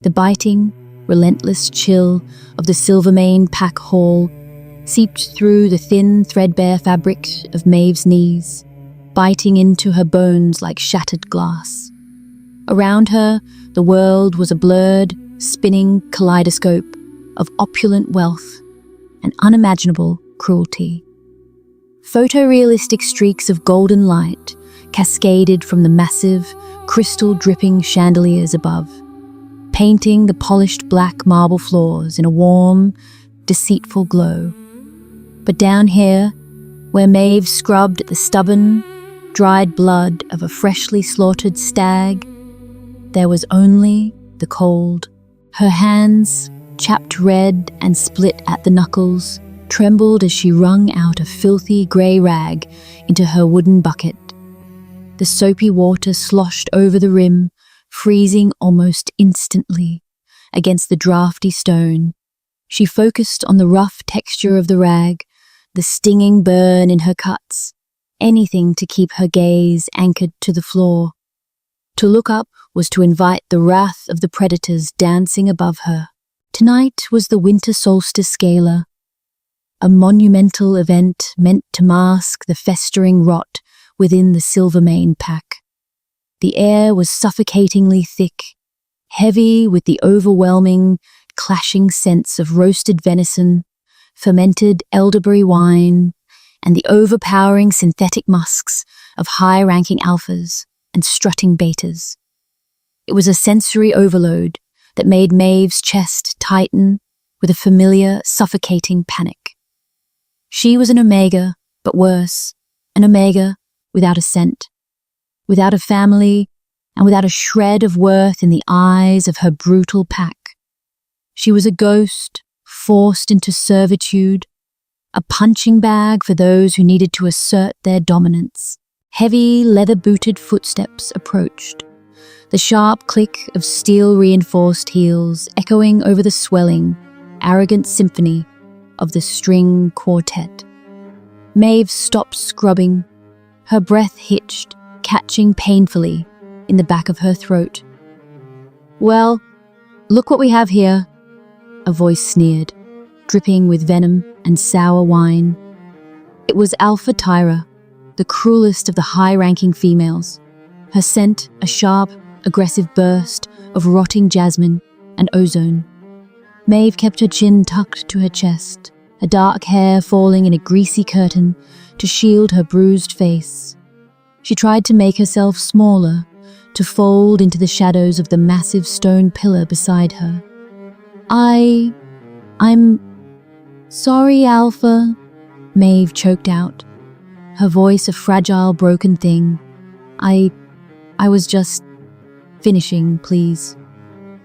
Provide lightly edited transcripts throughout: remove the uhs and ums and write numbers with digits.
The biting, relentless chill of the Silvermane pack hall seeped through the thin, threadbare fabric of Maeve's knees, biting into her bones like shattered glass. Around her, the world was a blurred, spinning kaleidoscope of opulent wealth and unimaginable cruelty. Photorealistic streaks of golden light cascaded from the massive, crystal-dripping chandeliers above, painting the polished black marble floors in a warm, deceitful glow. But down here, where Maeve scrubbed at the stubborn, dried blood of a freshly slaughtered stag, there was only the cold. Her hands, chapped red and split at the knuckles, trembled as she wrung out a filthy grey rag into her wooden bucket. The soapy water sloshed over the rim, freezing almost instantly against the drafty stone. She focused on the rough texture of the rag, the stinging burn in her cuts, anything to keep her gaze anchored to the floor. To look up was to invite the wrath of the predators dancing above her. Tonight was the Winter Solstice Gala, a monumental event meant to mask the festering rot within the Silvermane pack. The air was suffocatingly thick, heavy with the overwhelming, clashing scents of roasted venison, fermented elderberry wine, and the overpowering synthetic musks of high-ranking alphas and strutting betas. It was a sensory overload that made Maeve's chest tighten with a familiar, suffocating panic. She was an omega, but worse, an omega without a scent, without a family, and without a shred of worth in the eyes of her brutal pack. She was a ghost, forced into servitude, a punching bag for those who needed to assert their dominance. Heavy, leather-booted footsteps approached, the sharp click of steel-reinforced heels echoing over the swelling, arrogant symphony of the string quartet. Maeve stopped scrubbing, her breath hitched, catching painfully in the back of her throat. "Well, look what we have here," a voice sneered, dripping with venom and sour wine. It was Alpha Tyra, the cruelest of the high-ranking females, her scent a sharp, aggressive burst of rotting jasmine and ozone. Maeve kept her chin tucked to her chest, her dark hair falling in a greasy curtain to shield her bruised face. She tried to make herself smaller, to fold into the shadows of the massive stone pillar beside her. I'm sorry, Alpha," Maeve choked out, her voice a fragile, broken thing. I was just finishing, please."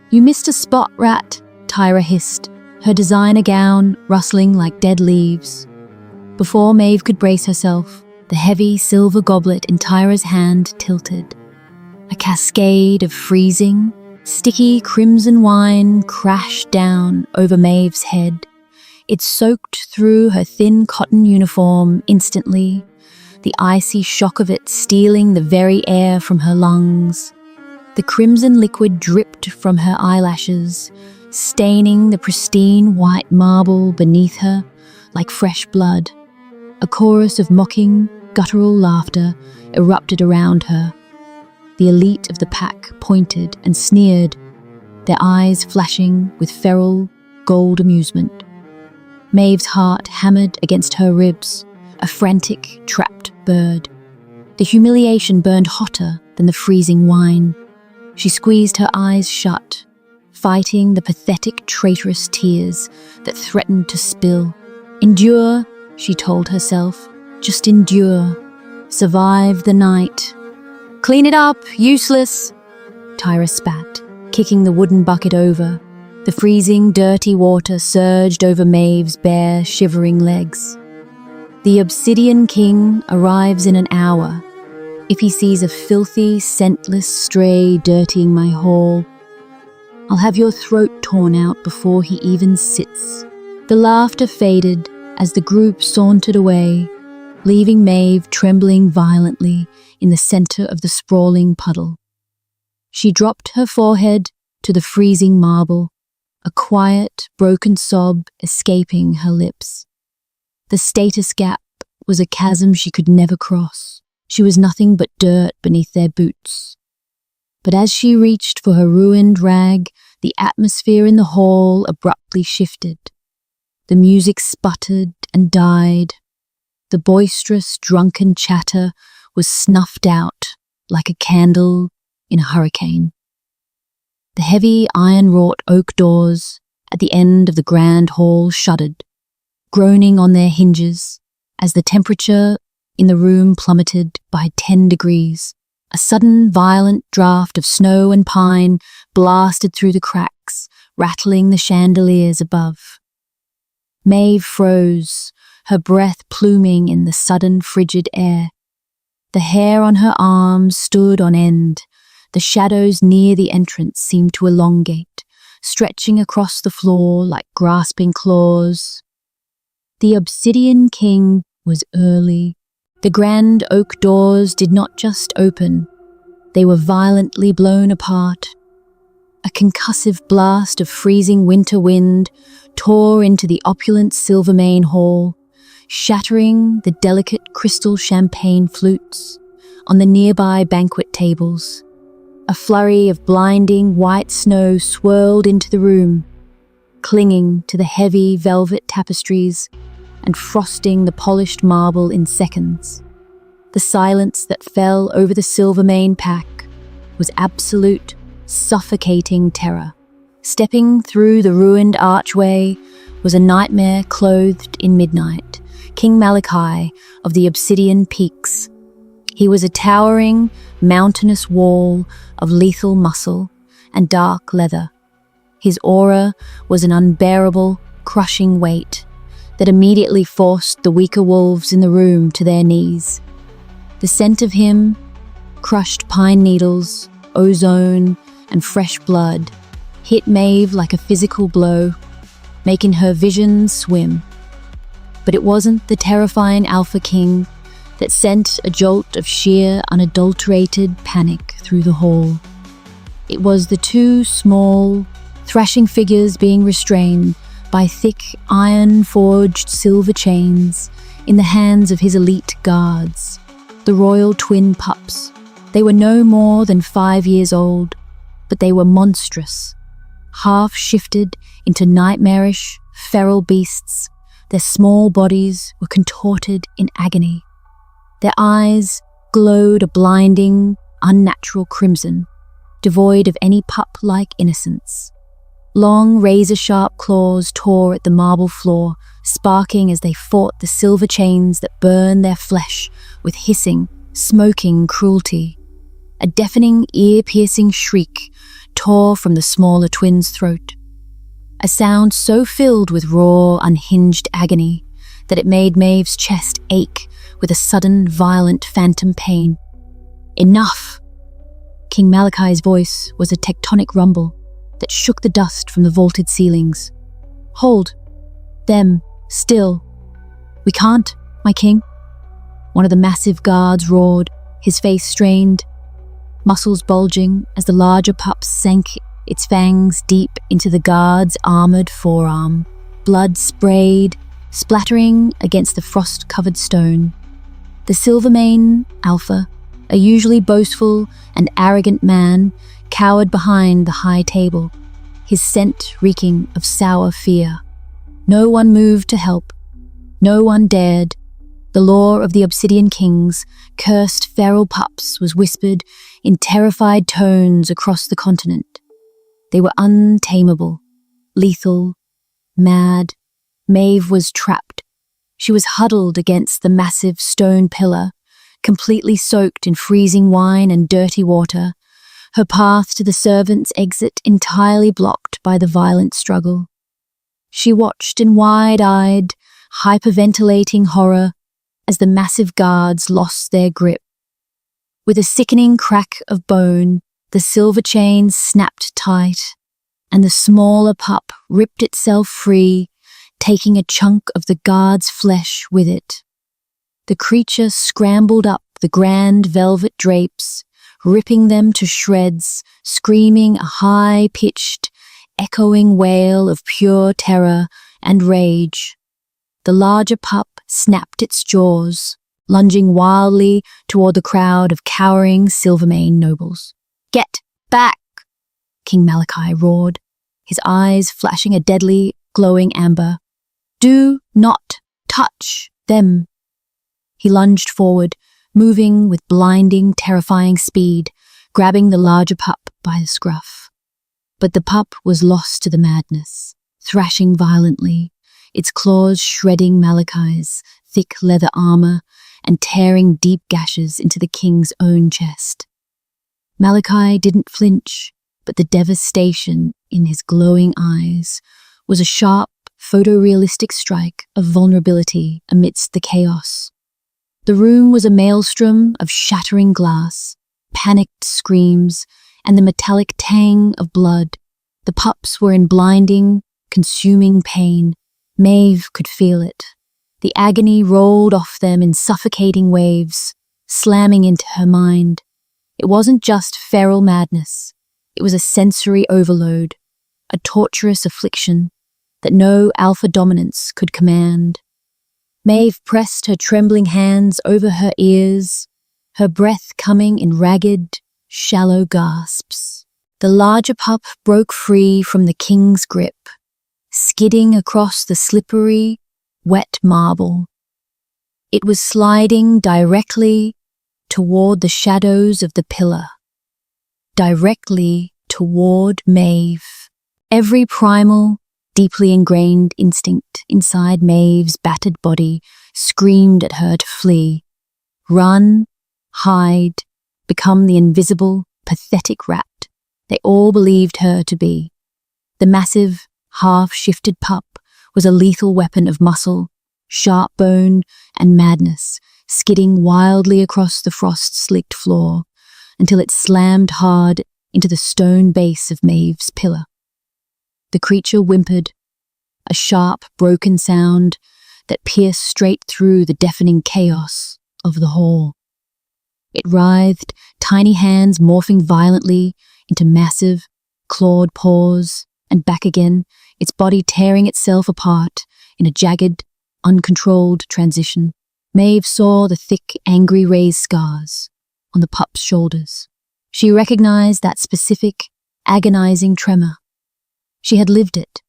"You missed a spot, rat," Tyra hissed, her designer gown rustling like dead leaves. Before Maeve could brace herself, the heavy silver goblet in Tyra's hand tilted. A cascade of freezing, sticky crimson wine crashed down over Maeve's head. It soaked through her thin cotton uniform instantly, the icy shock of it stealing the very air from her lungs. The crimson liquid dripped from her eyelashes, staining the pristine white marble beneath her like fresh blood. A chorus of mocking, guttural laughter erupted around her. The elite of the pack pointed and sneered, their eyes flashing with feral, gold amusement. Maeve's heart hammered against her ribs, a frantic, trapped bird. The humiliation burned hotter than the freezing wine. She squeezed her eyes shut, fighting the pathetic, traitorous tears that threatened to spill. "Endure," she told herself, "just endure. Survive the night." "Clean it up, useless," Tyra spat, kicking the wooden bucket over. The freezing, dirty water surged over Maeve's bare, shivering legs. "The Obsidian King arrives in an hour. If he sees a filthy, scentless stray dirtying my hall, I'll have your throat torn out before he even sits." The laughter faded as the group sauntered away, leaving Maeve trembling violently in the center of the sprawling puddle. She dropped her forehead to the freezing marble, a quiet, broken sob escaping her lips. The status gap was a chasm she could never cross. She was nothing but dirt beneath their boots. But as she reached for her ruined rag, the atmosphere in the hall abruptly shifted. The music sputtered and died. The boisterous, drunken chatter was snuffed out like a candle in a hurricane. The heavy iron-wrought oak doors at the end of the grand hall shuddered, groaning on their hinges as the temperature in the room plummeted by 10 degrees. A sudden violent draught of snow and pine blasted through the cracks, rattling the chandeliers above. Maeve froze, her breath pluming in the sudden frigid air. The hair on her arms stood on end. The shadows near the entrance seemed to elongate, stretching across the floor like grasping claws. The Obsidian King was early. The grand oak doors did not just open, they were violently blown apart. A concussive blast of freezing winter wind tore into the opulent Silvermane hall, shattering the delicate crystal champagne flutes on the nearby banquet tables. A flurry of blinding white snow swirled into the room, clinging to the heavy velvet tapestries and frosting the polished marble in seconds. The silence that fell over the Silvermane pack was absolute, suffocating terror. Stepping through the ruined archway was a nightmare clothed in midnight, King Malachi of the Obsidian Peaks. He was a towering, mountainous wall of lethal muscle and dark leather. His aura was an unbearable, crushing weight that immediately forced the weaker wolves in the room to their knees. The scent of him, crushed pine needles, ozone, and fresh blood, hit Maeve like a physical blow, making her vision swim. But it wasn't the terrifying Alpha King that sent a jolt of sheer, unadulterated panic through the hall. It was the two small, thrashing figures being restrained by thick, iron-forged silver chains in the hands of his elite guards, the royal twin Pups. They were no more than 5 years old, but they were monstrous, half-shifted into nightmarish, feral beasts. Their small bodies were contorted in agony. Their eyes glowed a blinding, unnatural crimson, devoid of any pup-like innocence. Long, razor-sharp claws tore at the marble floor, sparking as they fought the silver chains that burned their flesh with hissing, smoking cruelty. A deafening, ear-piercing shriek tore from the smaller twin's throat, a sound so filled with raw, unhinged agony that it made Maeve's chest ache with a sudden, violent phantom pain. Enough! King Malachi's voice was a tectonic rumble that shook the dust from the vaulted ceilings. Hold. Them. Still. We can't, my king. One of the massive guards roared, his face strained, muscles bulging as the larger pup sank its fangs deep into the guard's armored forearm. Blood sprayed, splattering against the frost-covered stone. The Silvermane Alpha, a usually boastful and arrogant man, cowered behind the high table, his scent reeking of sour fear. No one moved to help. No one dared. The law of the Obsidian Kings, cursed feral pups, was whispered in terrified tones across the continent. They were untamable, lethal, mad. Maeve was trapped. She was huddled against the massive stone pillar, completely soaked in freezing wine and dirty water, her path to the servants' exit entirely blocked by the violent struggle. She watched in wide-eyed, hyperventilating horror as the massive guards lost their grip. With a sickening crack of bone, the silver chains snapped tight, and the smaller pup ripped itself free, taking a chunk of the guard's flesh with it. The creature scrambled up the grand velvet drapes, ripping them to shreds, screaming a high-pitched, echoing wail of pure terror and rage. The larger pup snapped its jaws, lunging wildly toward the crowd of cowering Silvermane nobles. "Get back!" King Malachi roared, his eyes flashing a deadly, glowing amber. "Do not touch them!" He lunged forward, moving with blinding, terrifying speed, grabbing the larger pup by the scruff. But the pup was lost to the madness, thrashing violently, its claws shredding Malachi's thick leather armor and tearing deep gashes into the king's own chest. Malachi didn't flinch, but the devastation in his glowing eyes was a sharp, photorealistic strike of vulnerability amidst the chaos. The room was a maelstrom of shattering glass, panicked screams, and the metallic tang of blood. The pups were in blinding, consuming pain. Maeve could feel it. The agony rolled off them in suffocating waves, slamming into her mind. It wasn't just feral madness. It was a sensory overload, a torturous affliction that no alpha dominance could command. Maeve pressed her trembling hands over her ears, her breath coming in ragged, shallow gasps. The larger pup broke free from the king's grip, skidding across the slippery, wet marble. It was sliding directly toward the shadows of the pillar, directly toward Maeve. Every primal, deeply ingrained instinct inside Maeve's battered body screamed at her to flee, run, hide, become the invisible, pathetic rat they all believed her to be. The massive, half-shifted pup was a lethal weapon of muscle, sharp bone, and madness, skidding wildly across the frost-slicked floor until it slammed hard into the stone base of Maeve's pillar. The creature whimpered, a sharp, broken sound that pierced straight through the deafening chaos of the hall. It writhed, tiny hands morphing violently into massive, clawed paws, and back again, its body tearing itself apart in a jagged, uncontrolled transition. Maeve saw the thick, angry raised scars on the pup's shoulders. She recognized that specific, agonizing tremor. She had lived it.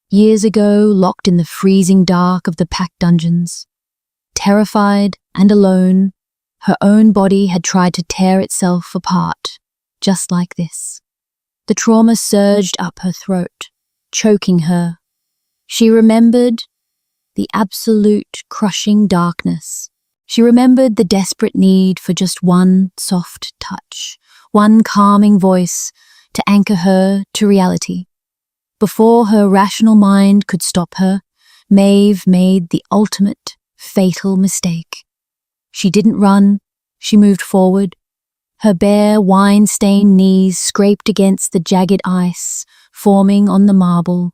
Years ago, locked in the freezing dark of the packed dungeons. Terrified and alone, her own body had tried to tear itself apart, just like this. The trauma surged up her throat, choking her. She remembered the absolute crushing darkness. She remembered the desperate need for just one soft touch, one calming voice to anchor her to reality. Before her rational mind could stop her, Maeve made the ultimate, fatal mistake. She didn't run, she moved forward. Her bare, wine-stained knees scraped against the jagged ice, forming on the marble.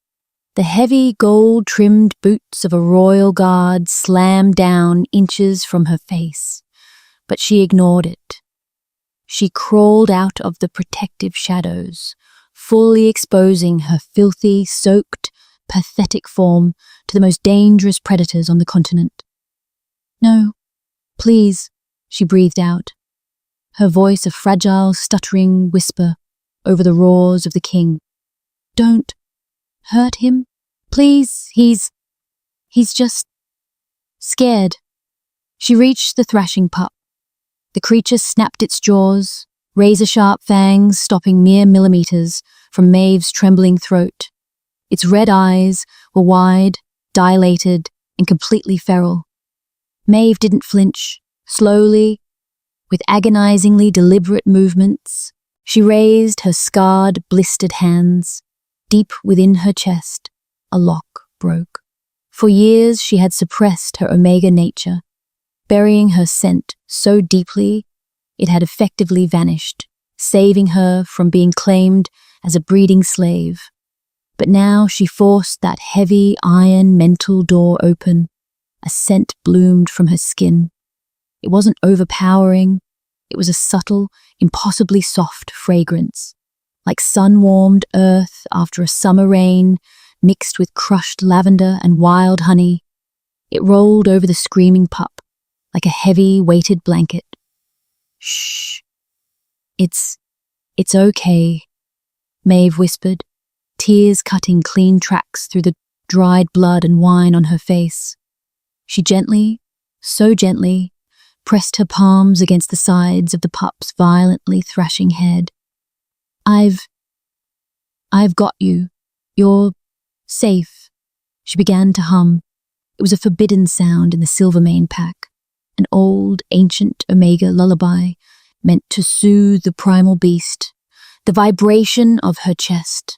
The heavy, gold-trimmed boots of a royal guard slammed down inches from her face, but she ignored it. She crawled out of the protective shadows, fully exposing her filthy, soaked, pathetic form to the most dangerous predators on the continent. "No, please," she breathed out, her voice a fragile, stuttering whisper over the roars of the king. "Don't hurt him, please. He's just scared." She reached the thrashing pup. The creature snapped its jaws, razor-sharp fangs stopping mere millimeters from Maeve's trembling throat. Its red eyes were wide, dilated, and completely feral. Maeve didn't flinch. Slowly, with agonizingly deliberate movements, she raised her scarred, blistered hands. Deep within her chest, a lock broke. For years she had suppressed her omega nature, burying her scent so deeply it had effectively vanished, saving her from being claimed as a breeding slave. But now she forced that heavy iron mental door open. A scent bloomed from her skin. It wasn't overpowering, It was a subtle, impossibly soft fragrance, like sun-warmed earth after a summer rain, mixed with crushed lavender and wild honey. It rolled over the screaming pup, like a heavy, weighted blanket. Shh. It's okay, Maeve whispered, tears cutting clean tracks through the dried blood and wine on her face. She gently, so gently, pressed her palms against the sides of the pup's violently thrashing head. I've got you. You're safe. She began to hum. It was a forbidden sound in the Silvermane pack, an old, ancient Omega lullaby meant to soothe the primal beast, the vibration of her chest,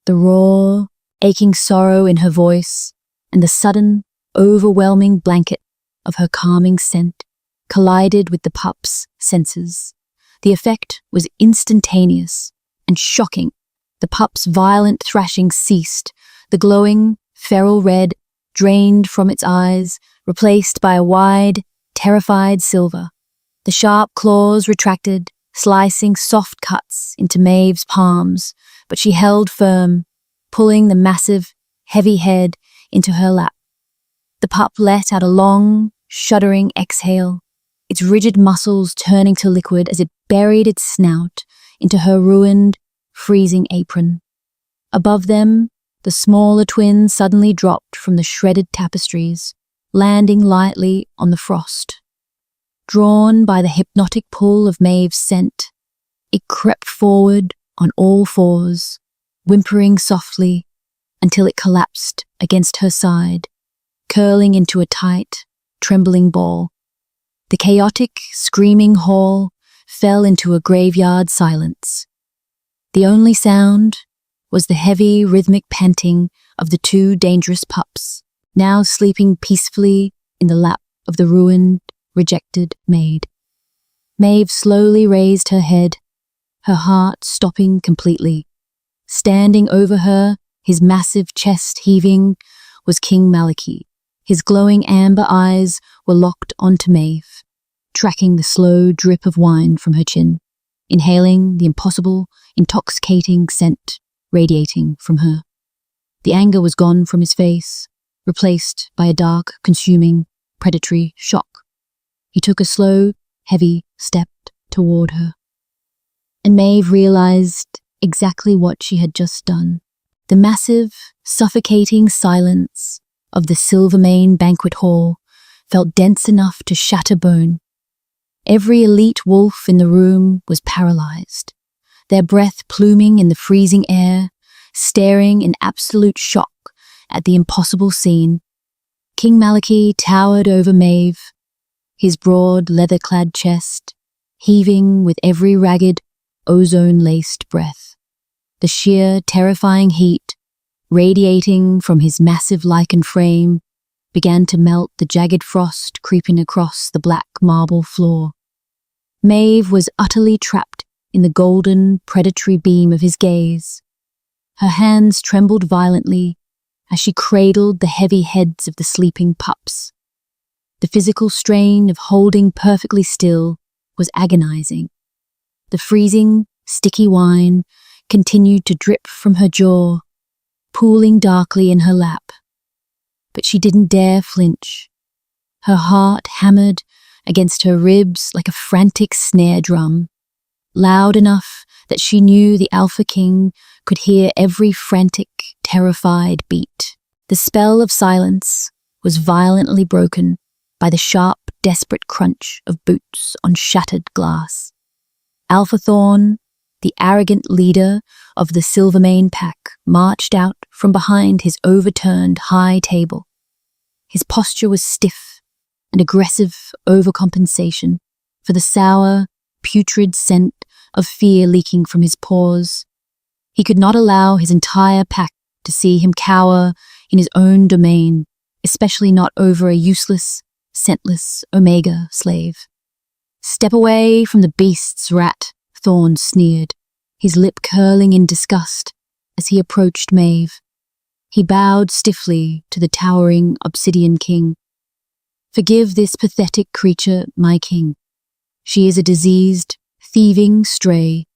the raw, aching sorrow in her voice, and the sudden, overwhelming blanket of her calming scent collided with the pup's senses. The effect was instantaneous and shocking. The pup's violent thrashing ceased, the glowing, feral red drained from its eyes, replaced by a wide, terrified silver. The sharp claws retracted, slicing soft cuts into Maeve's palms, but she held firm, pulling the massive, heavy head into her lap. The pup let out a long, shuddering exhale, its rigid muscles turning to liquid as it buried its snout into her ruined, freezing apron. Above them, the smaller twin suddenly dropped from the shredded tapestries, landing lightly on the frost. Drawn by the hypnotic pull of Maeve's scent, it crept forward on all fours, whimpering softly until it collapsed against her side, curling into a tight, trembling ball. The chaotic, screaming hall fell into a graveyard silence. The only sound was the heavy, rhythmic panting of the two dangerous pups, now sleeping peacefully in the lap of the ruined, rejected maid. Maeve slowly raised her head, her heart stopping completely. Standing over her, his massive chest heaving, was King Maliki. His glowing amber eyes were locked onto Maeve, tracking the slow drip of wine from her chin, inhaling the impossible, intoxicating scent radiating from her. The anger was gone from his face, replaced by a dark, consuming, predatory shock. He took a slow, heavy step toward her. And Maeve realized exactly what she had just done. The massive, suffocating silence of the Silvermane banquet hall felt dense enough to shatter bone. Every elite wolf in the room was paralyzed, their breath pluming in the freezing air, staring in absolute shock at the impossible scene. King Maliki towered over Maeve, his broad, leather-clad chest heaving with every ragged, ozone-laced breath. The sheer, terrifying heat, radiating from his massive Lycan frame, began to melt the jagged frost creeping across the black marble floor. Maeve was utterly trapped in the golden, predatory beam of his gaze. Her hands trembled violently as she cradled the heavy heads of the sleeping pups. The physical strain of holding perfectly still was agonizing. The freezing, sticky wine continued to drip from her jaw, pooling darkly in her lap. But she didn't dare flinch. Her heart hammered against her ribs like a frantic snare drum, loud enough that she knew the Alpha King could hear every frantic, terrified beat. The spell of silence was violently broken by the sharp, desperate crunch of boots on shattered glass. Alpha Thorn, the arrogant leader of the Silvermane pack, marched out from behind his overturned high table. His posture was stiff and aggressive overcompensation for the sour, putrid scent of fear leaking from his pores. He could not allow his entire pack to see him cower in his own domain, especially not over a useless, scentless Omega slave. "Step away from the beasts, rat," Thorn sneered, his lip curling in disgust as he approached Maeve. He bowed stiffly to the towering Obsidian King. "Forgive this pathetic creature, my king. She is a diseased, thieving stray.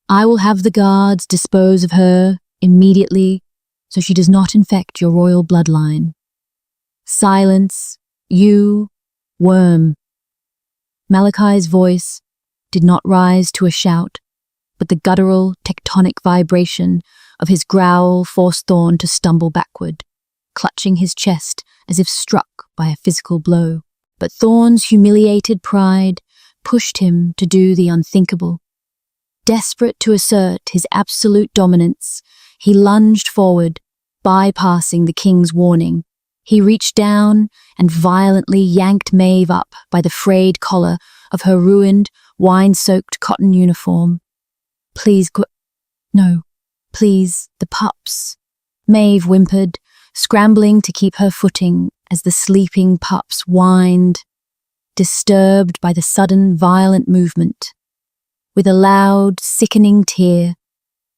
I will have the guards dispose of her immediately so she does not infect your royal bloodline. Silence, you worm. Malachi's voice did not rise to a shout, but the guttural, tectonic vibration of his growl forced Thorn to stumble backward, clutching his chest as if struck by a physical blow. But Thorn's humiliated pride pushed him to do the unthinkable. Desperate to assert his absolute dominance, he lunged forward, bypassing the king's warning. He reached down and violently yanked Maeve up by the frayed collar of her ruined, wine-soaked cotton uniform. Please, no, please, the pups. Maeve whimpered, scrambling to keep her footing as the sleeping pups whined, disturbed by the sudden, violent movement. With a loud, sickening tear,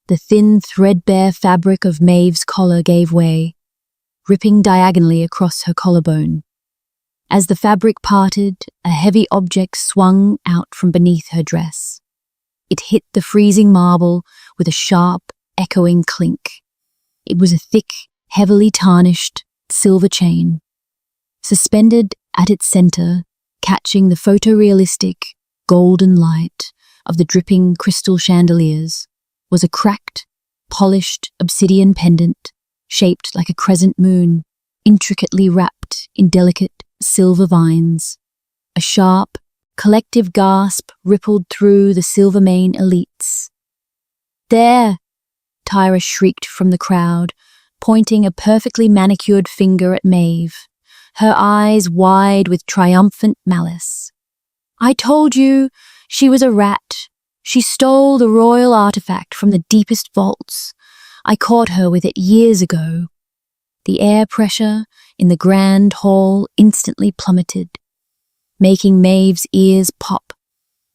the thin, threadbare fabric of Maeve's collar gave way, ripping diagonally across her collarbone. As the fabric parted, a heavy object swung out from beneath her dress. It hit the freezing marble with a sharp, echoing clink. It was a thick, heavily tarnished silver chain. Suspended at its center, catching the photorealistic, golden light of the dripping crystal chandeliers, was a cracked, polished obsidian pendant shaped like a crescent moon, intricately wrapped in delicate silver vines. A sharp, collective gasp rippled through the Silvermane elites. There! Tyra shrieked from the crowd, pointing a perfectly manicured finger at Maeve, her eyes wide with triumphant malice. I told you she was a rat. She stole the royal artifact from the deepest vaults. I caught her with it years ago. The air pressure in the grand hall instantly plummeted, making Maeve's ears pop.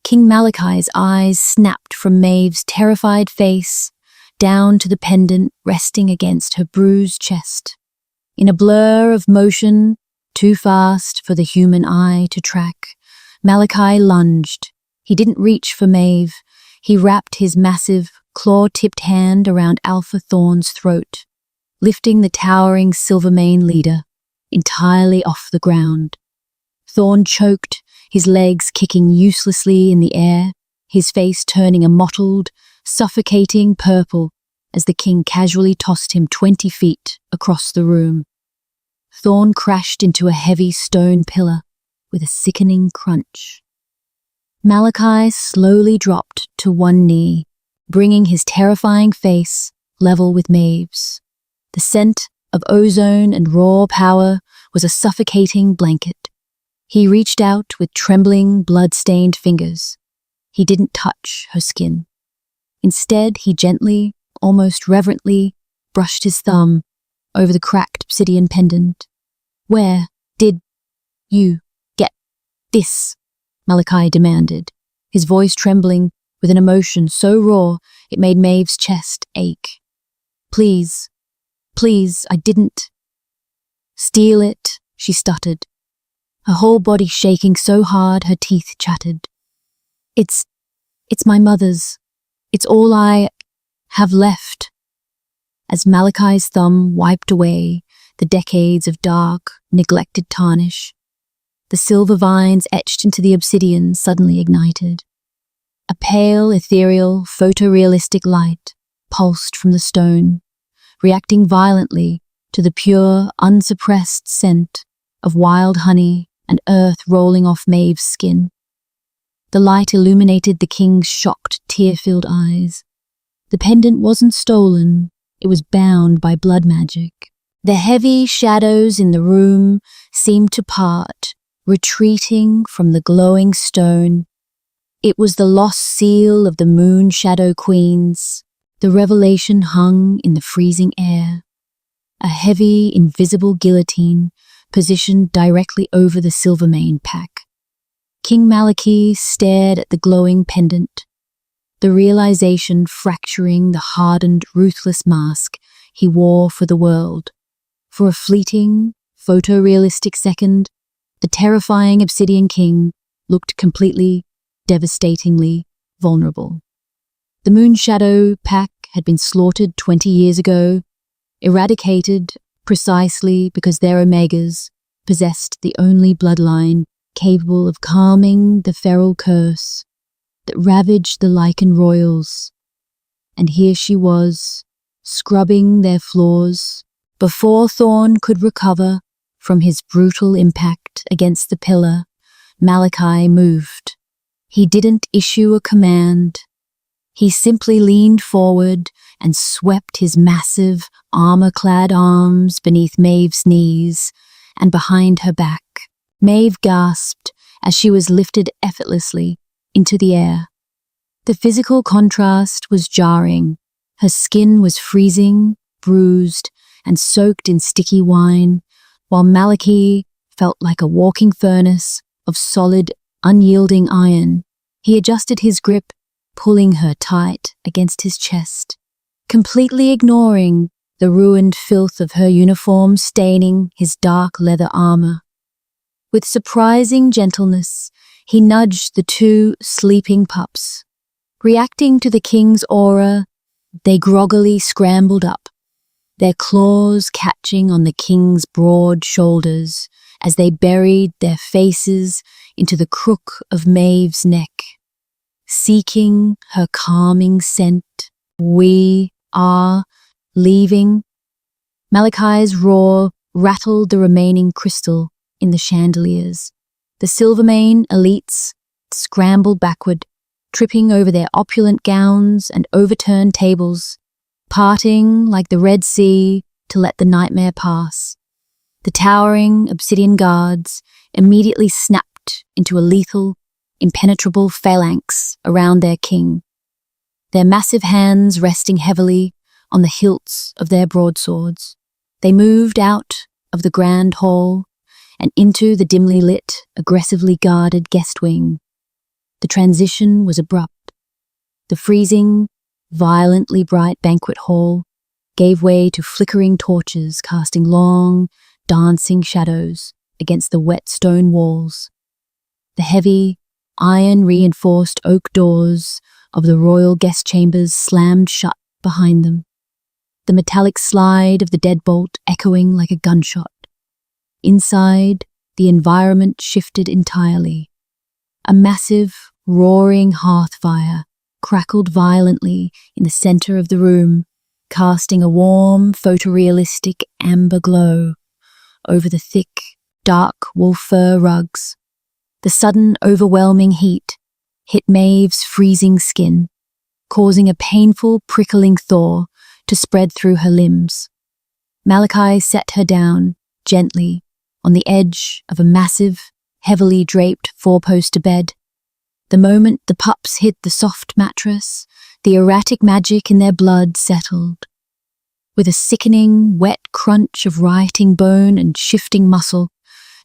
King Malachi's eyes snapped from Maeve's terrified face down to the pendant resting against her bruised chest. In a blur of motion, too fast for the human eye to track, Malachi lunged. He didn't reach for Maeve. He wrapped his massive, claw-tipped hand around Alpha Thorn's throat, lifting the towering Silvermane leader entirely off the ground. Thorn choked, his legs kicking uselessly in the air, his face turning a mottled, suffocating purple as the king casually tossed him 20 feet across the room. Thorn crashed into a heavy stone pillar with a sickening crunch. Malachi slowly dropped to one knee, bringing his terrifying face level with Maeve's. The scent of ozone and raw power was a suffocating blanket. He reached out with trembling, blood-stained fingers. He didn't touch her skin. Instead, he gently, almost reverently, brushed his thumb over the cracked obsidian pendant. Where did you get this? Malachi demanded, his voice trembling with an emotion so raw it made Maeve's chest ache. Please, I didn't. Steal it, she stuttered, her whole body shaking so hard her teeth chattered. It's my mother's. It's all I have left. As Malachi's thumb wiped away the decades of dark, neglected tarnish, the silver vines etched into the obsidian suddenly ignited. A pale, ethereal, photorealistic light pulsed from the stone, reacting violently to the pure, unsuppressed scent of wild honey and earth rolling off Maeve's skin. The light illuminated the king's shocked, tear-filled eyes. The pendant wasn't stolen, it was bound by blood magic. The heavy shadows in the room seemed to part, retreating from the glowing stone. It was the lost seal of the Moon Shadow Queens. The revelation hung in the freezing air. A heavy, invisible guillotine positioned directly over the Silvermane pack. King Malachi stared at the glowing pendant, the realization fracturing the hardened, ruthless mask he wore for the world. For a fleeting, photorealistic second, the terrifying Obsidian King looked completely devastatingly vulnerable. The Moon Shadow pack had been slaughtered 20 years ago, eradicated precisely because their omegas possessed the only bloodline capable of calming the feral curse that ravaged the Lycan royals. And here she was, scrubbing their floors. Before Thorn could recover from his brutal impact against the pillar, Malachi moved. He didn't issue a command. He simply leaned forward and swept his massive, armor-clad arms beneath Maeve's knees and behind her back. Maeve gasped as she was lifted effortlessly into the air. The physical contrast was jarring. Her skin was freezing, bruised, and soaked in sticky wine, while Malachi felt like a walking furnace of solid, unyielding iron. He adjusted his grip, pulling her tight against his chest, completely ignoring the ruined filth of her uniform staining his dark leather armor. With surprising gentleness, he nudged the two sleeping pups. Reacting to the king's aura, they groggily scrambled up, their claws catching on the king's broad shoulders as they buried their faces into the crook of Maeve's neck, seeking her calming scent. "We are leaving." Malachi's roar rattled the remaining crystal in the chandeliers. The Silvermane elites scrambled backward, tripping over their opulent gowns and overturned tables, parting like the Red Sea to let the nightmare pass. The towering Obsidian guards immediately snapped into a lethal, impenetrable phalanx around their king, their massive hands resting heavily on the hilts of their broadswords. They moved out of the grand hall and into the dimly lit, aggressively guarded guest wing. The transition was abrupt. The freezing, violently bright banquet hall gave way to flickering torches casting long, dancing shadows against the wet stone walls. The heavy, iron-reinforced oak doors of the royal guest chambers slammed shut behind them, the metallic slide of the deadbolt echoing like a gunshot. Inside, the environment shifted entirely. A massive, roaring hearth fire crackled violently in the center of the room, casting a warm, photorealistic amber glow over the thick, dark wolf fur rugs. The sudden, overwhelming heat hit Maeve's freezing skin, causing a painful, prickling thaw to spread through her limbs. Malachi set her down, gently, on the edge of a massive, heavily draped four-poster bed. The moment the pups hit the soft mattress, the erratic magic in their blood settled. With a sickening, wet crunch of rioting bone and shifting muscle,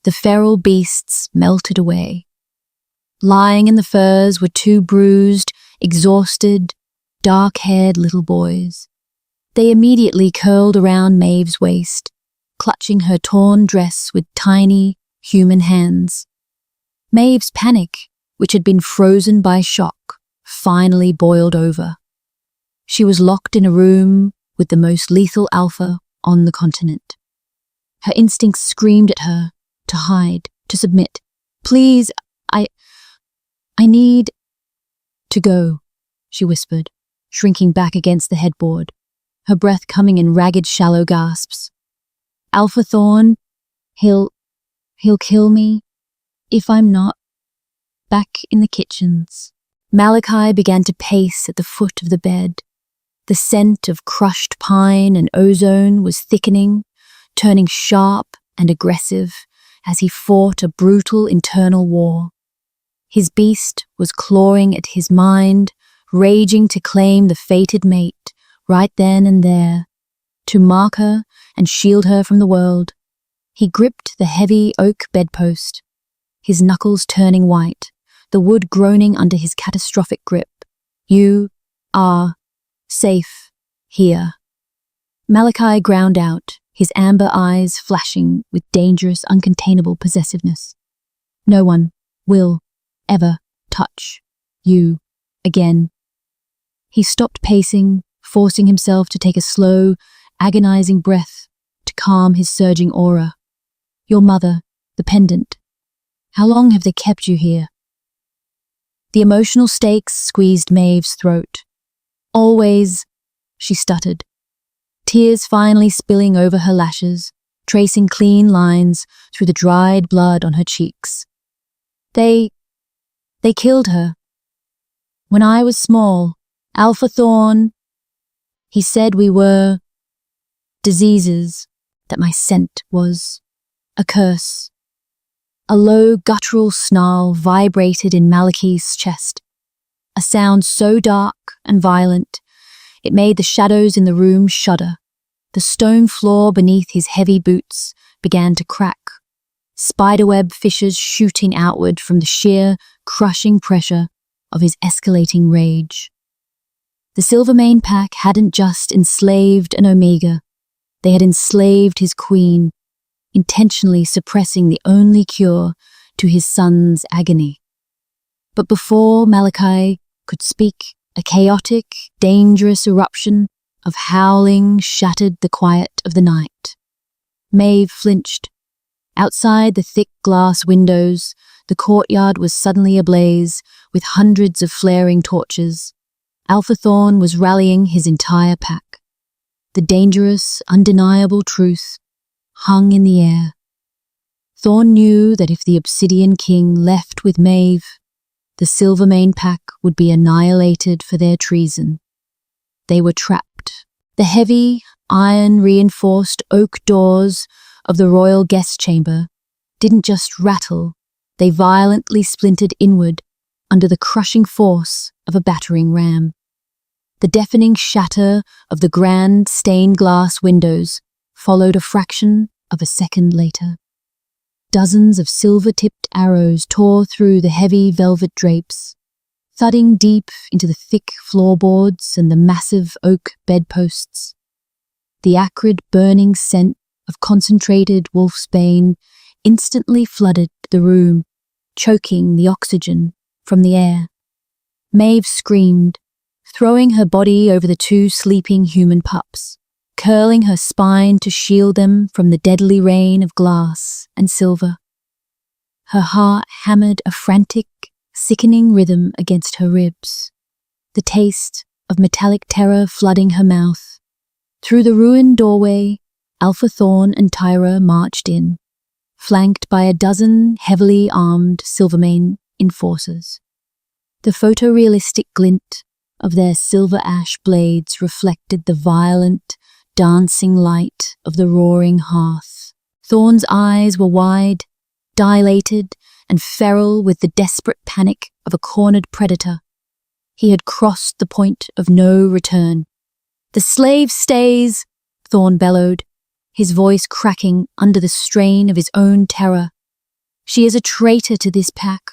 the feral beasts melted away. Lying in the furs were two bruised, exhausted, dark-haired little boys. They immediately curled around Maeve's waist, clutching her torn dress with tiny, human hands. Maeve's panic, which had been frozen by shock, finally boiled over. She was locked in a room with the most lethal alpha on the continent. Her instincts screamed at her to hide, to submit. "Please, I need to go," she whispered, shrinking back against the headboard, her breath coming in ragged, shallow gasps. "Alpha Thorn, he'll kill me if I'm not back in the kitchens." Malachi began to pace at the foot of the bed. The scent of crushed pine and ozone was thickening, turning sharp and aggressive as he fought a brutal internal war. His beast was clawing at his mind, raging to claim the fated mate right then and there, to mark her and shield her from the world. He gripped the heavy oak bedpost, his knuckles turning white, the wood groaning under his catastrophic grip. "You are safe here." Malachi ground out, his amber eyes flashing with dangerous, uncontainable possessiveness. "No one will ever touch You. Again. He stopped pacing, forcing himself to take a slow, agonizing breath to calm his surging aura. Your mother, the pendant. How long have they kept you here? The emotional stakes squeezed Maeve's throat. Always, she stuttered, tears finally spilling over her lashes, tracing clean lines through the dried blood on her cheeks. They killed her. When I was small, Alpha Thorn, he said we were diseases, that my scent was a curse. A low guttural snarl vibrated in Malachi's chest, a sound so dark and violent it made the shadows in the room shudder. The stone floor beneath his heavy boots began to crack, spiderweb fissures shooting outward from the sheer, crushing pressure of his escalating rage. The Silvermane pack hadn't just enslaved an Omega, they had enslaved his queen, intentionally suppressing the only cure to his son's agony. But before Malachi could speak, a chaotic, dangerous eruption of howling shattered the quiet of the night. Maeve flinched. Outside the thick glass windows, the courtyard was suddenly ablaze with hundreds of flaring torches. Alpha Thorn was rallying his entire pack. The dangerous, undeniable truth hung in the air. Thorn knew that if the Obsidian King left with Maeve, the Silvermane pack would be annihilated for their treason. They were trapped. The heavy, iron-reinforced oak doors of the royal guest chamber didn't just rattle, they violently splintered inward under the crushing force of a battering ram. The deafening shatter of the grand stained glass windows followed a fraction of a second later. Dozens of silver-tipped arrows tore through the heavy velvet drapes, thudding deep into the thick floorboards and the massive oak bedposts. The acrid, burning scent of concentrated wolfsbane instantly flooded the room, choking the oxygen from the air. Maeve screamed, throwing her body over the two sleeping human pups, curling her spine to shield them from the deadly rain of glass and silver. Her heart hammered a frantic, sickening rhythm against her ribs, the taste of metallic terror flooding her mouth. Through the ruined doorway, Alpha Thorn and Tyra marched in, flanked by a dozen heavily armed Silvermane enforcers. The photorealistic glint of their silver ash blades reflected the violent, dancing light of the roaring hearth. Thorn's eyes were wide, dilated, and feral with the desperate panic of a cornered predator. He had crossed the point of no return. "The slave stays," Thorn bellowed, his voice cracking under the strain of his own terror. "She is a traitor to this pack.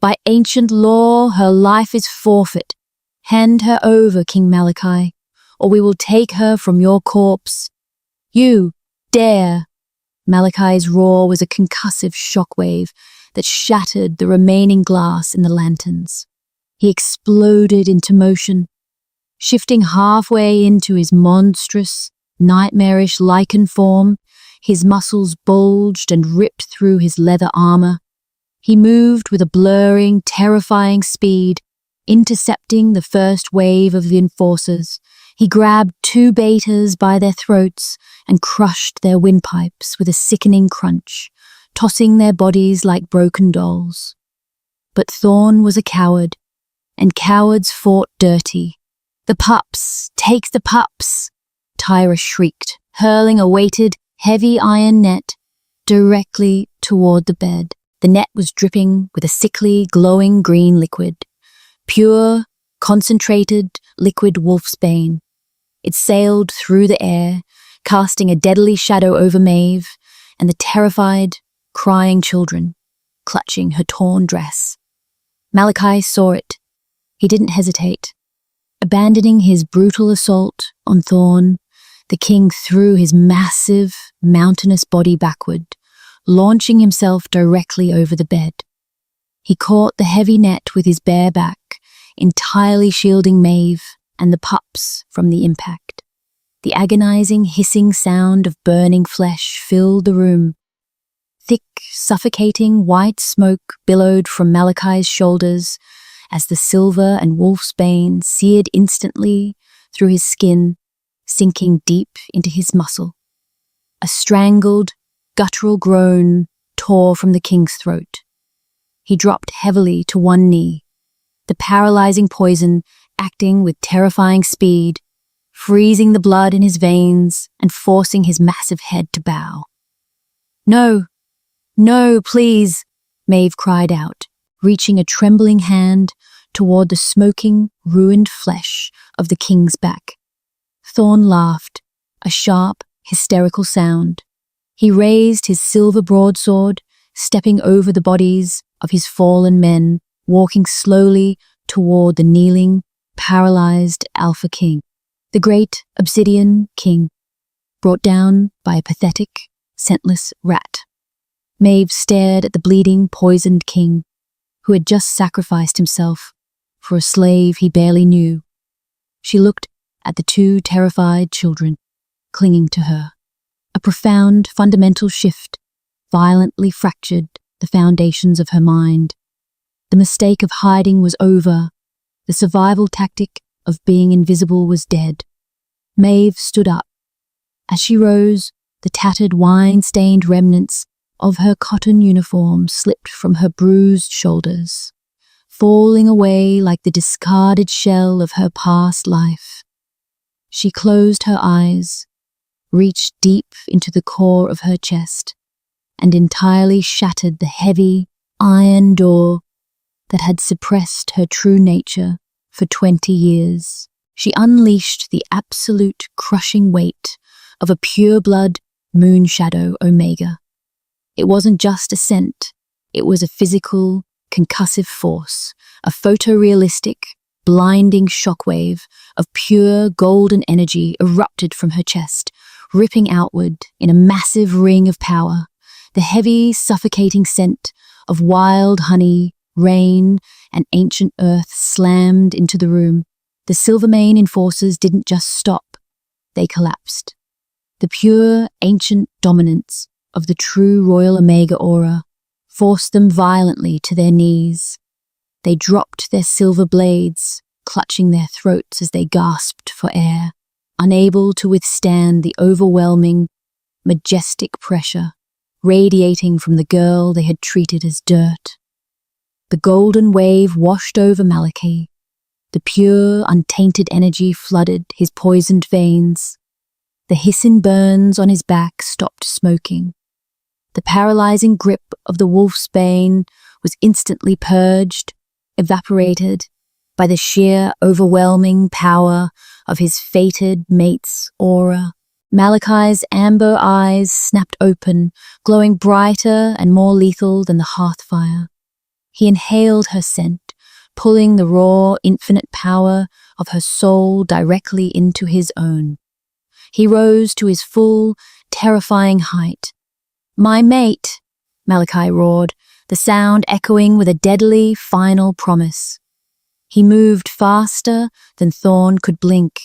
By ancient law, her life is forfeit. Hand her over, King Malachi, or we will take her from your corpse. You dare!" Malachi's roar was a concussive shockwave that shattered the remaining glass in the lanterns. He exploded into motion, shifting halfway into his monstrous, nightmarish Lycan form. His muscles bulged and ripped through his leather armor. He moved with a blurring, terrifying speed, intercepting the first wave of the enforcers. He grabbed two betas by their throats and crushed their windpipes with a sickening crunch, tossing their bodies like broken dolls. But Thorn was a coward, and cowards fought dirty. "The pups! Take the pups!" Tyra shrieked, hurling a weighted, heavy iron net directly toward the bed. The net was dripping with a sickly, glowing green liquid. Pure, concentrated, liquid wolfsbane. It sailed through the air, casting a deadly shadow over Maeve and the terrified, crying children, clutching her torn dress. Malachi saw it. He didn't hesitate. Abandoning his brutal assault on Thorn, the king threw his massive, mountainous body backward, launching himself directly over the bed. He caught the heavy net with his bare back entirely shielding Maeve and the pups from the impact. The agonizing, hissing sound of burning flesh filled the room. Thick, suffocating white smoke billowed from Malachi's shoulders as the silver and wolfsbane seared instantly through his skin, sinking deep into his muscle. A strangled, guttural groan tore from the king's throat. He dropped heavily to one knee, the paralyzing poison acting with terrifying speed, freezing the blood in his veins and forcing his massive head to bow. "No, no, please," Maeve cried out, reaching a trembling hand toward the smoking, ruined flesh of the king's back. Thorn laughed, a sharp, hysterical sound. He raised his silver broadsword, stepping over the bodies of his fallen men, walking slowly toward the kneeling, paralyzed Alpha King, the great Obsidian King, brought down by a pathetic, scentless rat. Maeve stared at the bleeding, poisoned king, who had just sacrificed himself for a slave he barely knew. She looked at the two terrified children clinging to her. A profound, fundamental shift violently fractured the foundations of her mind. The mistake of hiding was over. The survival tactic of being invisible was dead. Maeve stood up. As she rose, the tattered, wine-stained remnants of her cotton uniform slipped from her bruised shoulders, falling away like the discarded shell of her past life. She closed her eyes, reached deep into the core of her chest, and entirely shattered the heavy, iron door that had suppressed her true nature for 20 years. She unleashed the absolute crushing weight of a pure-blood moon shadow Omega. It wasn't just a scent, it was a physical, concussive force, a photorealistic, blinding shockwave of pure golden energy erupted from her chest, ripping outward in a massive ring of power. The heavy, suffocating scent of wild honey, rain, and ancient earth slammed into the room. The Silvermane enforcers didn't just stop, they collapsed. The pure, ancient dominance of the true Royal Omega aura forced them violently to their knees. They dropped their silver blades, clutching their throats as they gasped for air, unable to withstand the overwhelming, majestic pressure radiating from the girl they had treated as dirt. The golden wave washed over Malachi. The pure, untainted energy flooded his poisoned veins. The hissing burns on his back stopped smoking. The paralyzing grip of the wolf's bane was instantly purged, evaporated by the sheer, overwhelming power of his fated mate's aura. Malachi's amber eyes snapped open, glowing brighter and more lethal than the hearth fire. He inhaled her scent, pulling the raw, infinite power of her soul directly into his own. He rose to his full, terrifying height. "My mate," Malachi roared, the sound echoing with a deadly, final promise. He moved faster than Thorn could blink.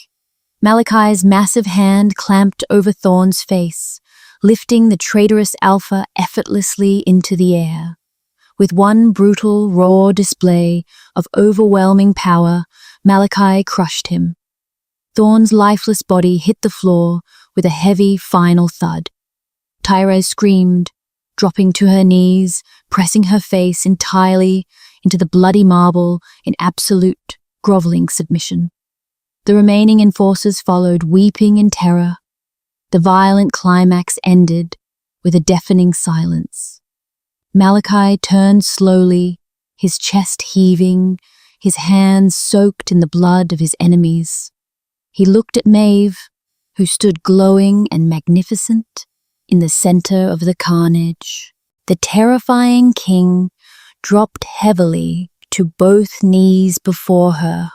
Malachi's massive hand clamped over Thorn's face, lifting the traitorous Alpha effortlessly into the air. With one brutal, raw display of overwhelming power, Malachi crushed him. Thorn's lifeless body hit the floor with a heavy, final thud. Tyra screamed, dropping to her knees, pressing her face entirely into the bloody marble in absolute, groveling submission. The remaining enforcers followed, weeping in terror. The violent climax ended with a deafening silence. Malachi turned slowly, his chest heaving, his hands soaked in the blood of his enemies. He looked at Maeve, who stood glowing and magnificent in the center of the carnage. The terrifying king dropped heavily to both knees before her,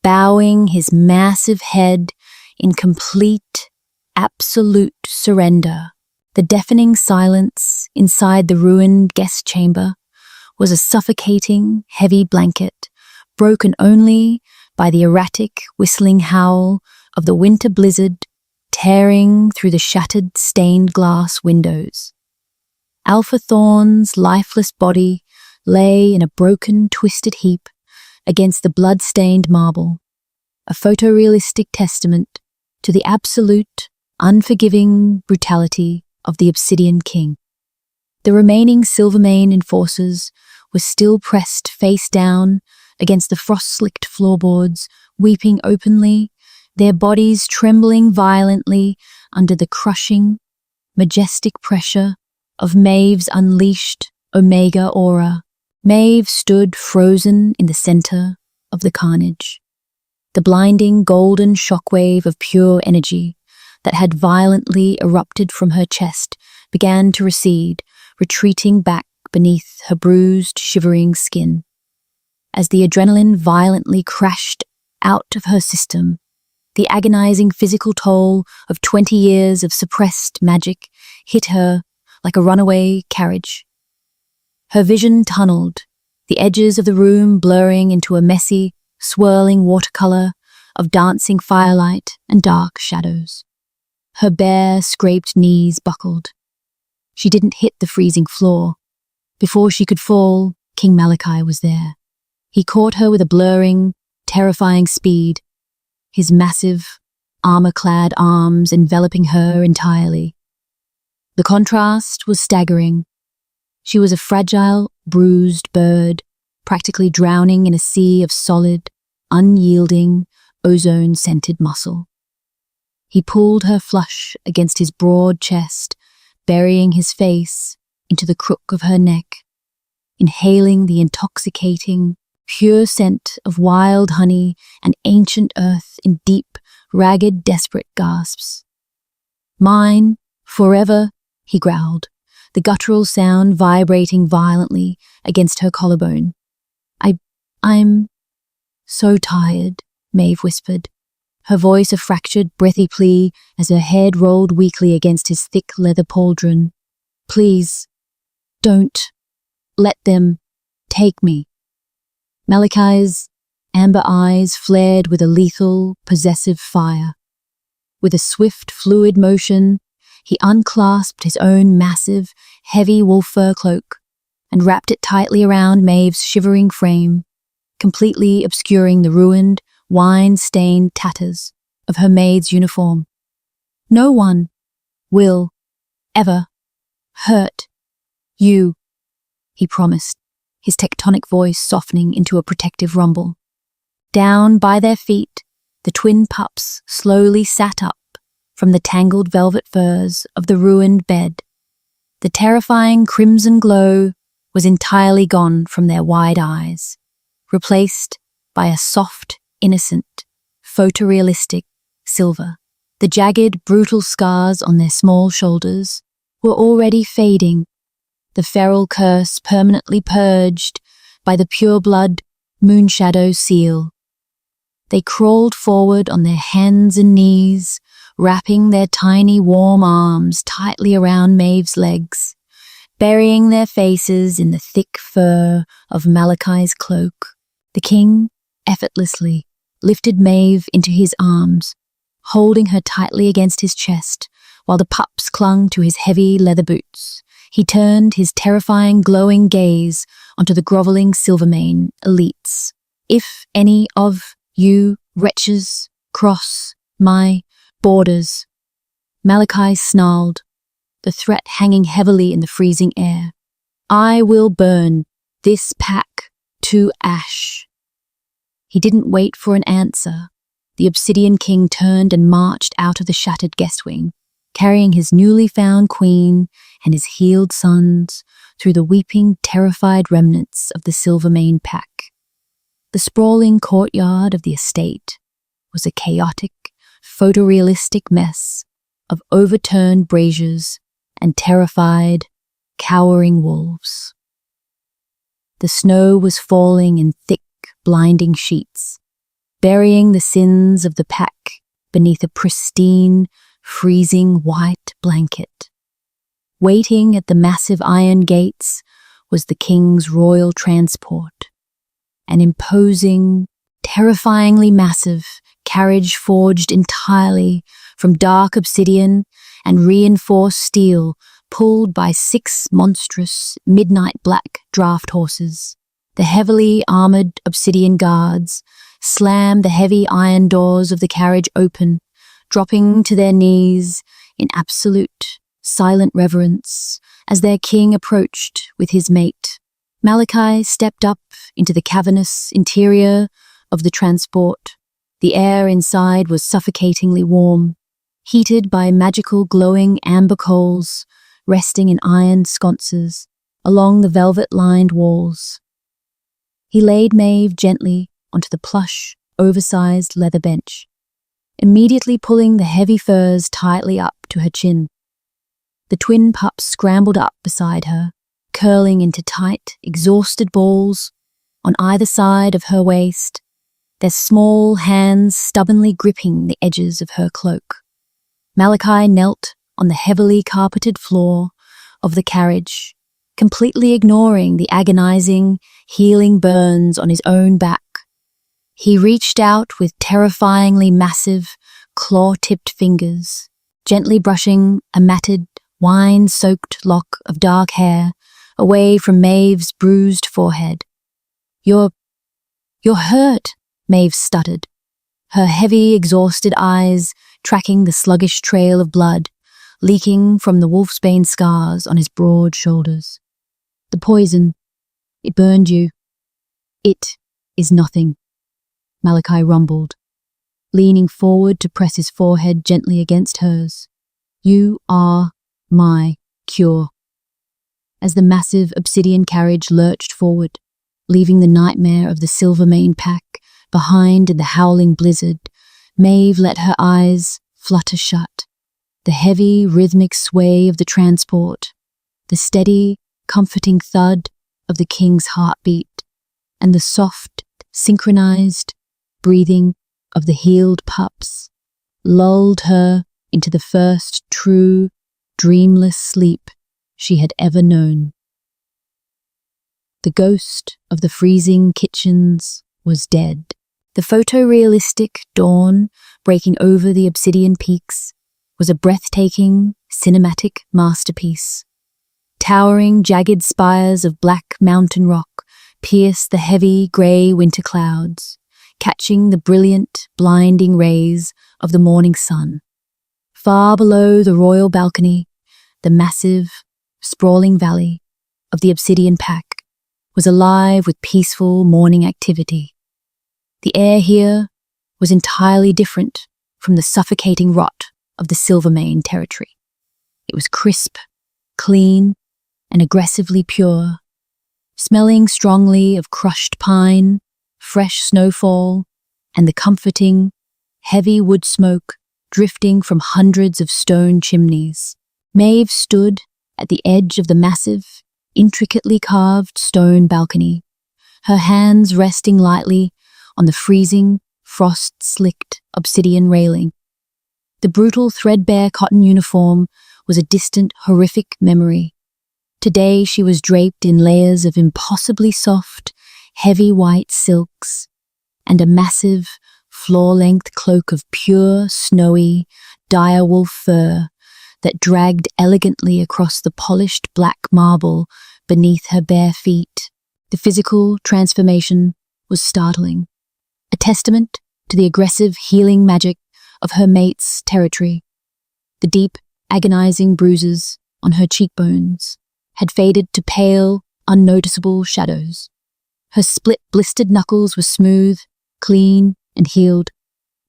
bowing his massive head in complete, absolute surrender. The deafening silence inside the ruined guest chamber was a suffocating, heavy blanket, broken only by the erratic, whistling howl of the winter blizzard tearing through the shattered stained glass windows. Alpha Thorn's lifeless body lay in a broken, twisted heap against the blood-stained marble, a photorealistic testament to the absolute, unforgiving brutality of the Obsidian King. The remaining Silvermane enforcers were still pressed face down against the frost-slicked floorboards, weeping openly, their bodies trembling violently under the crushing, majestic pressure of Maeve's unleashed Omega aura. Maeve stood frozen in the center of the carnage. The blinding golden shockwave of pure energy that had violently erupted from her chest began to recede, retreating back beneath her bruised, shivering skin. As the adrenaline violently crashed out of her system, the agonizing physical toll of 20 years of suppressed magic hit her like a runaway carriage. Her vision tunneled, the edges of the room blurring into a messy, swirling watercolor of dancing firelight and dark shadows. Her bare, scraped knees buckled. She didn't hit the freezing floor. Before she could fall, King Malachi was there. He caught her with a blurring, terrifying speed, his massive, armor-clad arms enveloping her entirely. The contrast was staggering. She was a fragile, bruised bird, practically drowning in a sea of solid, unyielding, ozone-scented muscle. He pulled her flush against his broad chest, burying his face into the crook of her neck, inhaling the intoxicating, pure scent of wild honey and ancient earth in deep, ragged, desperate gasps. "Mine, forever," he growled, the guttural sound vibrating violently against her collarbone. I'm so tired," Maeve whispered, her voice a fractured, breathy plea as her head rolled weakly against his thick leather pauldron. "Please, don't let them take me." Malachi's amber eyes flared with a lethal, possessive fire. With a swift, fluid motion, he unclasped his own massive, heavy wolf fur cloak and wrapped it tightly around Maeve's shivering frame, completely obscuring the ruined, wine-stained tatters of her maid's uniform. "No one will ever hurt you," he promised, his tectonic voice softening into a protective rumble. Down by their feet, the twin pups slowly sat up from the tangled velvet furs of the ruined bed. The terrifying crimson glow was entirely gone from their wide eyes, replaced by a soft, innocent, photorealistic silver. The jagged, brutal scars on their small shoulders were already fading, the feral curse permanently purged by the pure-blood moonshadow seal. They crawled forward on their hands and knees, wrapping their tiny warm arms tightly around Maeve's legs, burying their faces in the thick fur of Malachi's cloak. The king effortlessly lifted Maeve into his arms, holding her tightly against his chest, while the pups clung to his heavy leather boots. He turned his terrifying, glowing gaze onto the groveling Silvermane elites. "If any of you wretches cross my borders," Malachi snarled, the threat hanging heavily in the freezing air, "I will burn this pack to ash." He didn't wait for an answer. The Obsidian King turned and marched out of the shattered guest wing, carrying his newly found queen and his healed sons through the weeping, terrified remnants of the Silvermane pack. The sprawling courtyard of the estate was a chaotic, photorealistic mess of overturned braziers and terrified, cowering wolves. The snow was falling in thick, blinding sheets, burying the sins of the pack beneath a pristine, freezing white blanket. Waiting at the massive iron gates was the king's royal transport, an imposing, terrifyingly massive carriage forged entirely from dark obsidian and reinforced steel, pulled by 6 monstrous, midnight black draft horses. The heavily armored obsidian guards slammed the heavy iron doors of the carriage open, dropping to their knees in absolute, silent reverence as their king approached with his mate. Malachi stepped up into the cavernous interior of the transport. The air inside was suffocatingly warm, heated by magical glowing amber coals resting in iron sconces along the velvet-lined walls. He laid Maeve gently onto the plush, oversized leather bench, immediately pulling the heavy furs tightly up to her chin. The twin pups scrambled up beside her, curling into tight, exhausted balls on either side of her waist, their small hands stubbornly gripping the edges of her cloak. Malachi knelt on the heavily carpeted floor of the carriage, completely ignoring the agonizing, healing burns on his own back. He reached out with terrifyingly massive, claw-tipped fingers, gently brushing a matted, wine-soaked lock of dark hair away from Maeve's bruised forehead. You're hurt," Maeve stuttered, her heavy, exhausted eyes tracking the sluggish trail of blood leaking from the wolfsbane scars on his broad shoulders. "The poison, it burned you." "It is nothing," Malachi rumbled, leaning forward to press his forehead gently against hers. "You are my cure." As the massive obsidian carriage lurched forward, leaving the nightmare of the Silvermane pack behind in the howling blizzard, Maeve let her eyes flutter shut. The heavy, rhythmic sway of the transport, the steady, comforting thud of the king's heartbeat, and the soft, synchronized breathing of the healed pups lulled her into the first true, dreamless sleep she had ever known. The ghost of the freezing kitchens was dead. The photorealistic dawn breaking over the obsidian peaks was a breathtaking, cinematic masterpiece. Towering, jagged spires of black mountain rock pierced the heavy, grey winter clouds, catching the brilliant, blinding rays of the morning sun. Far below the royal balcony, the massive, sprawling valley of the obsidian pack was alive with peaceful morning activity. The air here was entirely different from the suffocating rot of the Silvermane territory. It was crisp, clean, and aggressively pure, smelling strongly of crushed pine, fresh snowfall, and the comforting, heavy wood smoke drifting from hundreds of stone chimneys. Maeve stood at the edge of the massive, intricately carved stone balcony, her hands resting lightly on the freezing, frost-slicked obsidian railing. The brutal, threadbare cotton uniform was a distant, horrific memory. Today she was draped in layers of impossibly soft, heavy white silks, and a massive, floor-length cloak of pure, snowy, direwolf fur that dragged elegantly across the polished black marble beneath her bare feet. The physical transformation was startling, a testament to the aggressive healing magic of her mate's territory. The deep, agonizing bruises on her cheekbones had faded to pale, unnoticeable shadows. Her split, blistered knuckles were smooth, clean, and healed,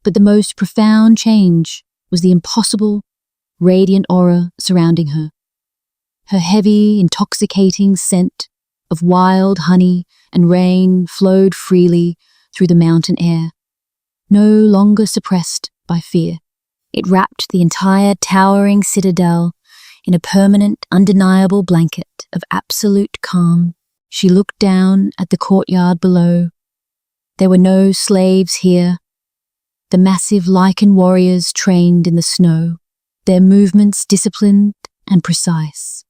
but the most profound change was the impossible, radiant aura surrounding her. Her heavy, intoxicating scent of wild honey and rain flowed freely through the mountain air, no longer suppressed by fear. It wrapped the entire towering citadel in a permanent, undeniable blanket of absolute calm. She looked down at the courtyard below. There were no slaves here. The massive Lycan warriors trained in the snow, their movements disciplined and precise.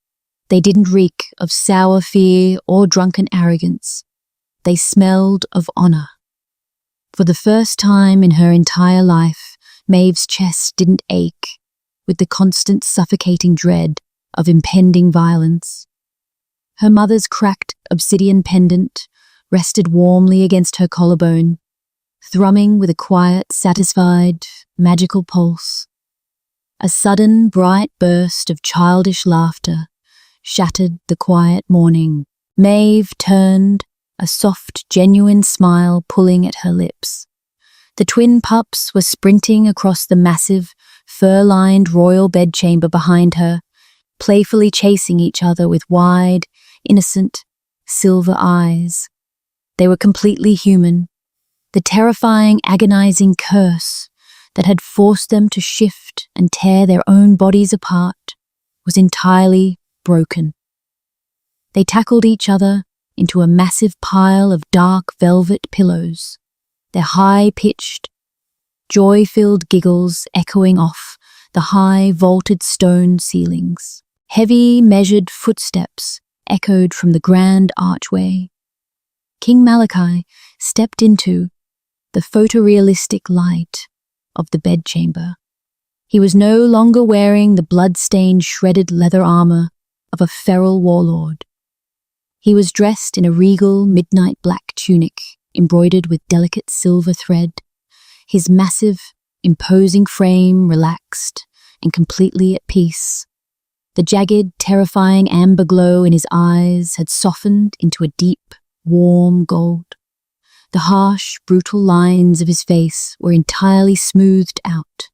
They didn't reek of sour fear or drunken arrogance. They smelled of honor. For the first time in her entire life, Maeve's chest didn't ache with the constant suffocating dread of impending violence. Her mother's cracked obsidian pendant rested warmly against her collarbone, thrumming with a quiet, satisfied, magical pulse. A sudden, bright burst of childish laughter shattered the quiet morning. Maeve turned, a soft, genuine smile pulling at her lips. The twin pups were sprinting across the massive, fur-lined royal bedchamber behind her, playfully chasing each other with wide, innocent, silver eyes. They were completely human. The terrifying, agonizing curse that had forced them to shift and tear their own bodies apart was entirely broken. They tackled each other into a massive pile of dark velvet pillows, their high-pitched, joy-filled giggles echoing off the high, vaulted stone ceilings. Heavy, measured footsteps echoed from the grand archway. King Malachi stepped into the photorealistic light of the bedchamber. He was no longer wearing the blood-stained, shredded leather armor of a feral warlord. He was dressed in a regal, midnight black tunic embroidered with delicate silver thread, his massive, imposing frame relaxed and completely at peace. The jagged, terrifying amber glow in his eyes had softened into a deep, warm gold. The harsh, brutal lines of his face were entirely smoothed out.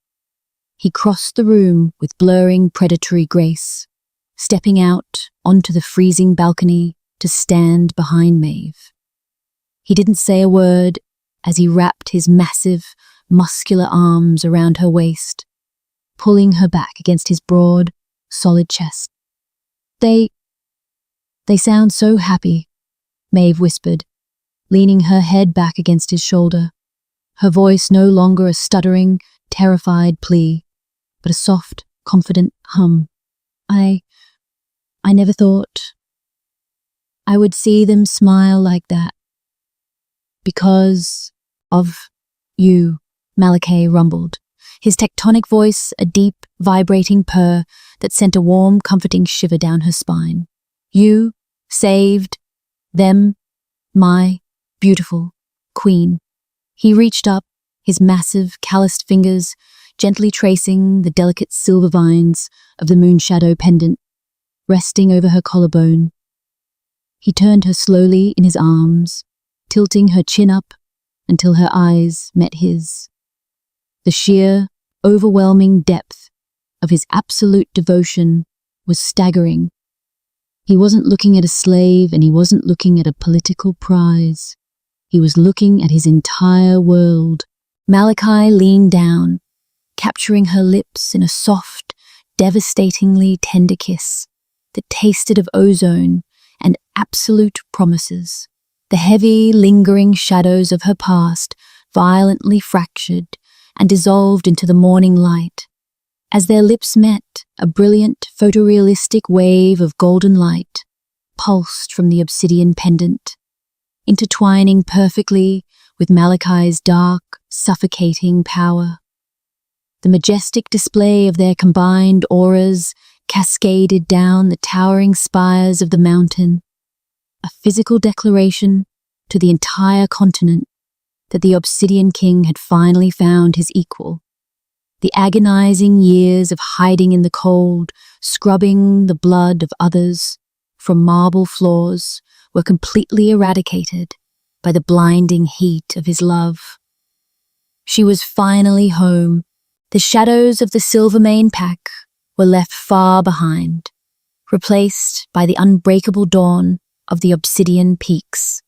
He crossed the room with blurring, predatory grace, stepping out onto the freezing balcony to stand behind Maeve. He didn't say a word as he wrapped his massive, muscular arms around her waist, pulling her back against his broad, solid chest. They sound so happy, Maeve whispered, leaning her head back against his shoulder, her voice no longer a stuttering, terrified plea, but a soft, confident hum. I never thought I would see them smile like that. Because of you, Malachi rumbled, his tectonic voice a deep, vibrating purr that sent a warm, comforting shiver down her spine. You saved them, my beautiful queen. He reached up, his massive, calloused fingers gently tracing the delicate silver vines of the moonshadow pendant, resting over her collarbone. He turned her slowly in his arms, tilting her chin up until her eyes met his. The sheer, overwhelming depth of his absolute devotion was staggering. He wasn't looking at a slave and he wasn't looking at a political prize. He was looking at his entire world. Malachi leaned down, capturing her lips in a soft, devastatingly tender kiss that tasted of ozone and absolute promises. The heavy, lingering shadows of her past violently fractured and dissolved into the morning light. As their lips met, a brilliant, photorealistic wave of golden light pulsed from the obsidian pendant, intertwining perfectly with Malachi's dark, suffocating power. The majestic display of their combined auras cascaded down the towering spires of the mountain, a physical declaration to the entire continent that the Obsidian King had finally found his equal. The agonizing years of hiding in the cold, scrubbing the blood of others from marble floors were completely eradicated by the blinding heat of his love. She was finally home. The shadows of the Silvermane pack were left far behind, replaced by the unbreakable dawn of the Obsidian Peaks.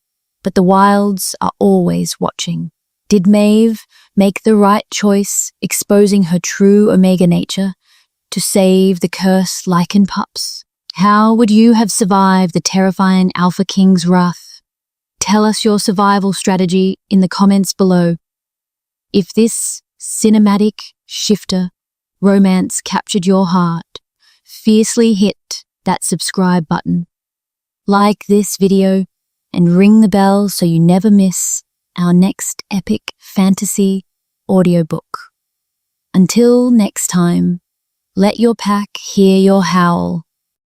But the wilds are always watching. Did Maeve make the right choice, exposing her true Omega nature to save the cursed Lycan pups? How would you have survived the terrifying Alpha King's wrath? Tell us your survival strategy in the comments below. If this cinematic shifter romance captured your heart, fiercely hit that subscribe button. Like this video and ring the bell so you never miss our next epic fantasy audiobook. Until next time, let your pack hear your howl